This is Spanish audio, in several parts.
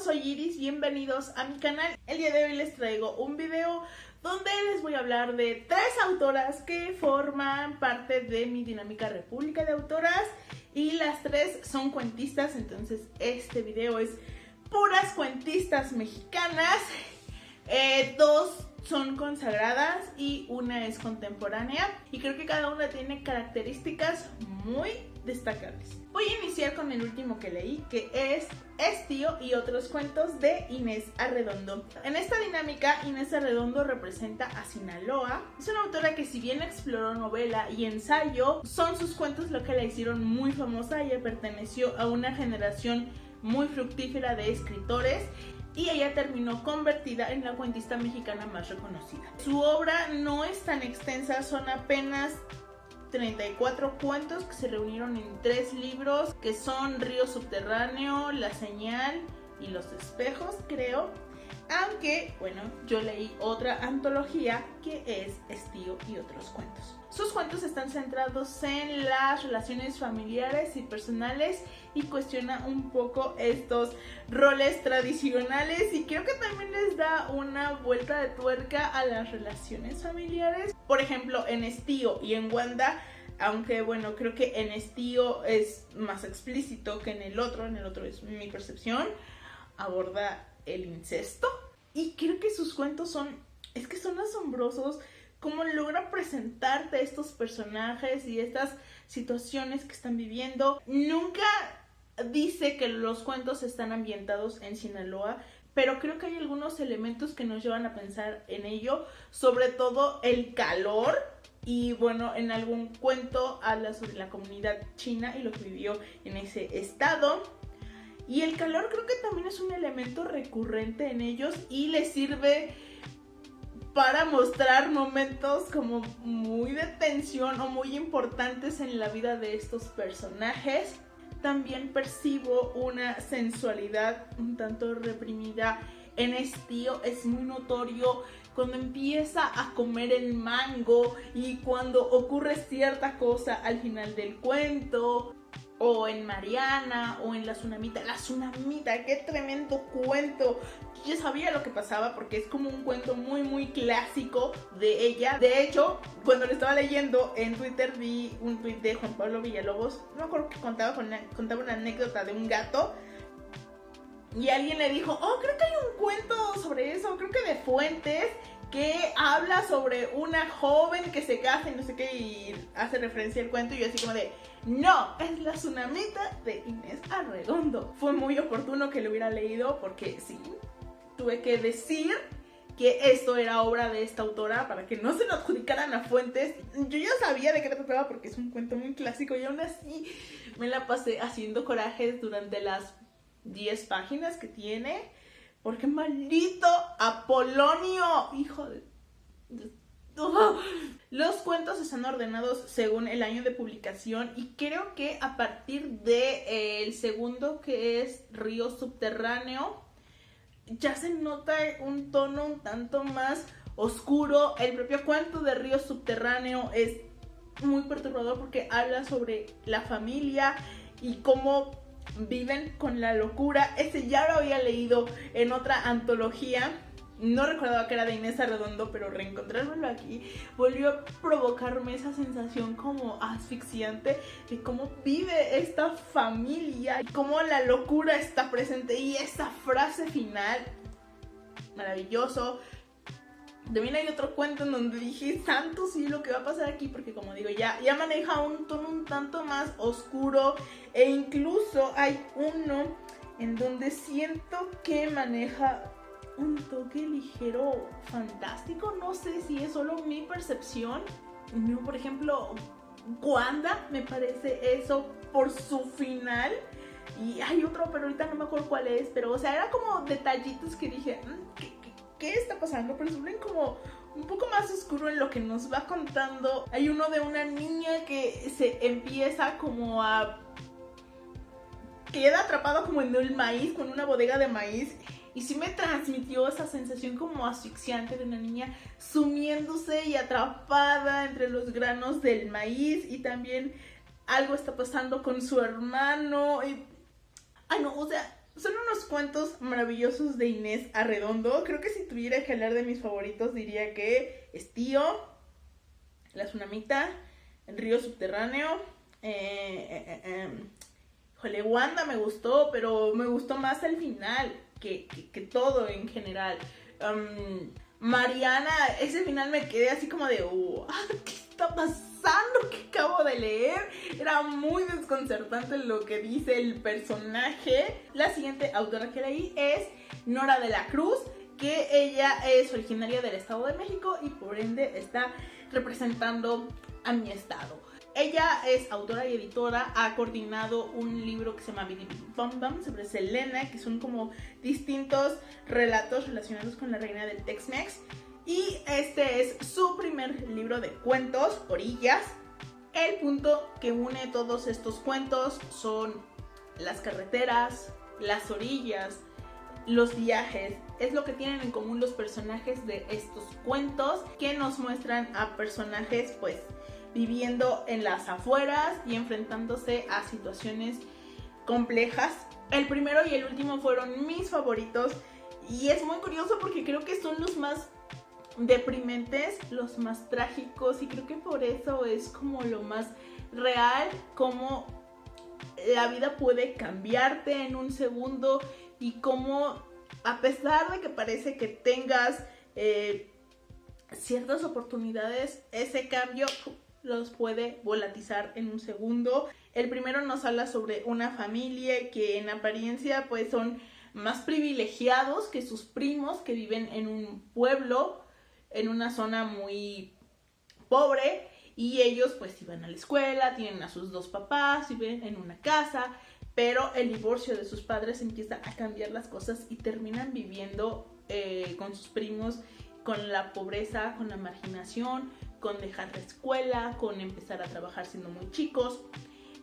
soy Iris, bienvenidos a mi canal. El día de hoy les traigo un video donde les voy a hablar de 3 autoras que forman parte de mi dinámica República de Autoras y las 3 son cuentistas, entonces este video es puras cuentistas mexicanas. 2 son consagradas y una es contemporánea y creo que cada una tiene características muy destacables. Voy a iniciar con el último que leí, que es Estío y otros cuentos de Inés Arredondo. En esta dinámica, Inés Arredondo representa a Sinaloa. Es una autora que, si bien exploró novela y ensayo, son sus cuentos lo que la hicieron muy famosa. Ella perteneció a una generación muy fructífera de escritores y ella terminó convertida en la cuentista mexicana más reconocida. Su obra no es tan extensa, son apenas 34 cuentos que se reunieron en 3 libros, que son Río Subterráneo, La Señal y Los Espejos, creo. Aunque, bueno, yo leí otra antología que es Estío y otros cuentos. Sus cuentos están centrados en las relaciones familiares y personales y cuestiona un poco estos roles tradicionales y creo que también les da una vuelta de tuerca a las relaciones familiares. Por ejemplo, en Estío y en Wanda, aunque bueno, creo que en Estío es más explícito que en el otro es mi percepción, aborda el incesto y creo que sus cuentos son asombrosos, cómo logra presentarte estos personajes y estas situaciones que están viviendo. Nunca dice que los cuentos están ambientados en Sinaloa, pero creo que hay algunos elementos que nos llevan a pensar en ello, sobre todo el calor. Y bueno, en algún cuento habla sobre la comunidad china y lo que vivió en ese estado. Y el calor creo que también es un elemento recurrente en ellos y les sirve para mostrar momentos como muy de tensión o muy importantes en la vida de estos personajes. También percibo una sensualidad un tanto reprimida en Estío. Es muy notorio cuando empieza a comer el mango y cuando ocurre cierta cosa al final del cuento. O en Mariana, o en La Tsunamita. La Tsunamita, qué tremendo cuento. Yo sabía lo que pasaba porque es como un cuento muy clásico de ella. De hecho, cuando lo estaba leyendo en Twitter vi un tweet de Juan Pablo Villalobos. No me acuerdo que contaba una anécdota de un gato. Y alguien le dijo, oh, creo que hay un cuento sobre eso, creo que de Fuentes, que habla sobre una joven que se casa y no sé qué, y hace referencia al cuento, y yo así como de, no, es La Tsunamita de Inés Arredondo. Fue muy oportuno que lo hubiera leído porque sí, tuve que decir que esto era obra de esta autora para que no se lo adjudicaran a Fuentes. Yo ya sabía de qué trataba porque es un cuento muy clásico y aún así me la pasé haciendo corajes durante las 10 páginas que tiene, porque maldito Apolonio, hijo de... Los cuentos están ordenados según el año de publicación y creo que a partir de el segundo, que es Río Subterráneo, ya se nota un tono un tanto más oscuro. El propio cuento de Río Subterráneo es muy perturbador porque habla sobre la familia y cómo viven con la locura. Ese ya lo había leído en otra antología, no recordaba que era de Inés Arredondo, pero reencontrármelo aquí volvió a provocarme esa sensación como asfixiante de cómo vive esta familia y cómo la locura está presente. Y esa frase final, maravilloso. También hay otro cuento en donde dije, santo cielo, ¿qué va a pasar aquí? Porque como digo, ya maneja un tono un tanto más oscuro. E incluso hay uno en donde siento que maneja un toque ligero fantástico. No sé si es solo mi percepción. Por ejemplo, Wanda me parece eso por su final. Y hay otro, pero ahorita no me acuerdo cuál es. Pero o sea, era como detallitos que dije, ¿qué está pasando? Pero se ven como un poco más oscuro en lo que nos va contando. Hay uno de una niña que se empieza como a... queda atrapado como en el maíz, con una bodega de maíz. Y sí me transmitió esa sensación como asfixiante de una niña sumiéndose y atrapada entre los granos del maíz. Y también algo está pasando con su hermano. Y... ay no, o sea, Son unos cuentos maravillosos de Inés Arredondo. Creo que si tuviera que hablar de mis favoritos diría que Estío, La Tsunamita, El Río Subterráneo, Híjole, Wanda me gustó, pero me gustó más al final que todo en general. Mariana, ese final me quedé así como de, ¿qué está pasando? ¿Qué acabo de leer? Era muy desconcertante lo que dice el personaje. La siguiente autora que leí es Nora de la Cruz, que ella es originaria del Estado de México y por ende está representando a mi estado. Ella es autora y editora, ha coordinado un libro que se llama Bidi Bidi Bam Bam sobre Selena, que son como distintos relatos relacionados con la reina del Tex-Mex. Y este es su primer libro de cuentos, Orillas. El punto que une todos estos cuentos son las carreteras, las orillas, los viajes. Es lo que tienen en común los personajes de estos cuentos, que nos muestran a personajes pues viviendo en las afueras y enfrentándose a situaciones complejas. El primero y el último fueron mis favoritos y es muy curioso porque creo que son los más deprimentes, los más trágicos, y creo que por eso es como lo más real, como la vida puede cambiarte en un segundo y como a pesar de que parece que tengas ciertas oportunidades, ese cambio los puede volatizar en un segundo. El primero nos habla sobre una familia que en apariencia pues son más privilegiados que sus primos, que viven en un pueblo, en una zona muy pobre, y ellos pues iban a la escuela, tienen a sus dos papás, viven en una casa, pero el divorcio de sus padres empieza a cambiar las cosas y terminan viviendo con sus primos, con la pobreza, con la marginación, con dejar la escuela, con empezar a trabajar siendo muy chicos.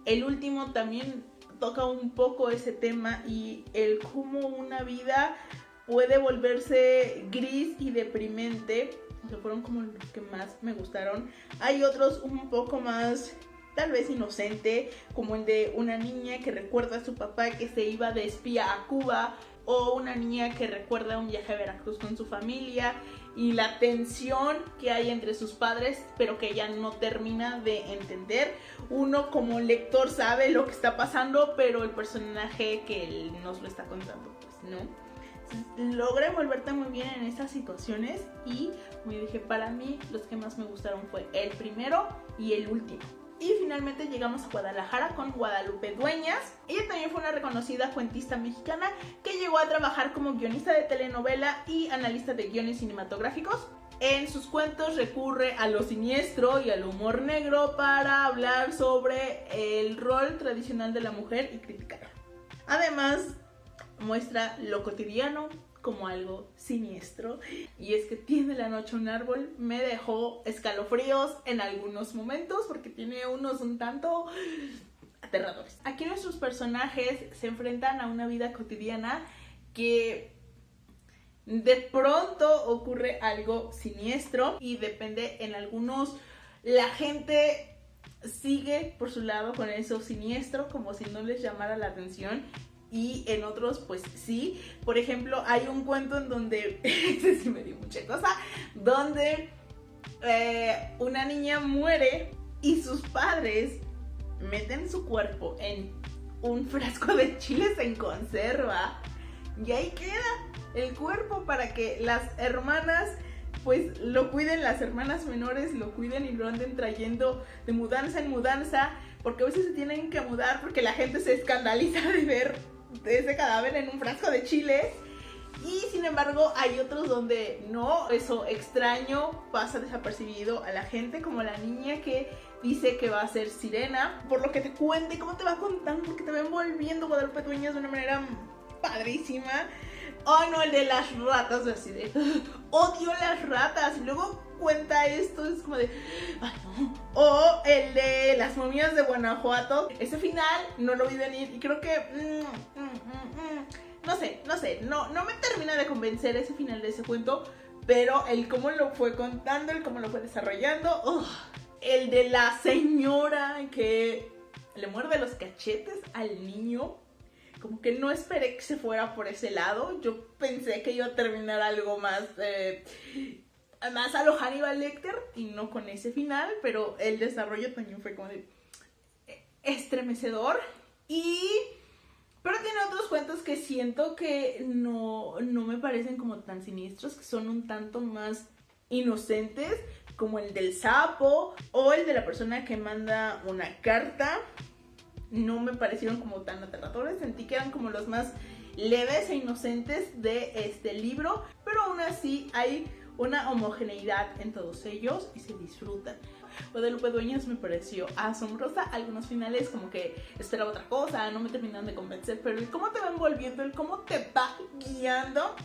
El último también toca un poco ese tema y el cómo una vida puede volverse gris y deprimente. O sea, fueron como los que más me gustaron. Hay otros un poco más, tal vez inocente, como el de una niña que recuerda a su papá que se iba de espía a Cuba, o una niña que recuerda un viaje a Veracruz con su familia y la tensión que hay entre sus padres, pero que ella no termina de entender. Uno como lector sabe lo que está pasando, pero el personaje que nos lo está contando, pues no. Logra envolverte muy bien en estas situaciones y, como dije, para mí los que más me gustaron fue el primero y el último. Y finalmente llegamos a Guadalajara con Guadalupe Dueñas. Ella también fue una reconocida cuentista mexicana que llegó a trabajar como guionista de telenovela y analista de guiones cinematográficos. En sus cuentos recurre a lo siniestro y al humor negro para hablar sobre el rol tradicional de la mujer y criticarlo. Además, muestra lo cotidiano como algo siniestro, y es que Tiende la noche un árbol me dejó escalofríos en algunos momentos porque tiene unos un tanto aterradores. Aquí nuestros personajes se enfrentan a una vida cotidiana que de pronto ocurre algo siniestro y depende, en algunos la gente sigue por su lado con eso siniestro como si no les llamara la atención, y en otros pues sí. Por ejemplo, hay un cuento en donde ese sí me dio mucha cosa, donde una niña muere y sus padres meten su cuerpo en un frasco de chiles en conserva y ahí queda el cuerpo para que las hermanas pues lo cuiden, las hermanas menores lo cuiden y lo anden trayendo de mudanza en mudanza, porque a veces se tienen que mudar porque la gente se escandaliza de ver ese cadáver en un frasco de chiles. Y sin embargo hay otros donde no, eso extraño pasa desapercibido a la gente, como la niña que dice que va a ser sirena. Por lo que te cuente, cómo te va contando, porque te va envolviendo Guadalupe Dueñas de una manera padrísima. Ay, no, el de las ratas, así de odio las ratas, y luego cuenta esto, es como de ay, no. O el de las momias de Guanajuato, ese final no lo vi venir y creo que no me termina de convencer ese final de ese cuento, pero el cómo lo fue contando, el cómo lo fue desarrollando, el de la señora que le muerde los cachetes al niño, como que no esperé que se fuera por ese lado. Yo pensé que iba a terminar algo más a lo Hannibal Lecter y no con ese final, pero el desarrollo también fue como de estremecedor. Pero tiene otros cuentos que siento que no me parecen como tan siniestros, que son un tanto más inocentes, como el del sapo o el de la persona que manda una carta. No me parecieron como tan aterradores, sentí que eran como los más leves e inocentes de este libro, pero aún así hay una homogeneidad en todos ellos y se disfrutan. Guadalupe Dueñas me pareció asombrosa, algunos finales como que esperaba otra cosa, no me terminaron de convencer, pero el cómo te va envolviendo, el cómo te va guiando,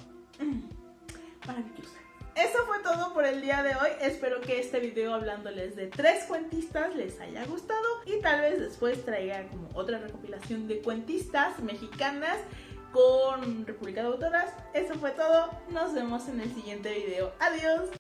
maravilloso. Eso fue todo por el día de hoy. Espero que este video hablándoles de 3 cuentistas les haya gustado y tal vez después traiga como otra recopilación de cuentistas mexicanas con República de Autoras. Eso fue todo. Nos vemos en el siguiente video. Adiós.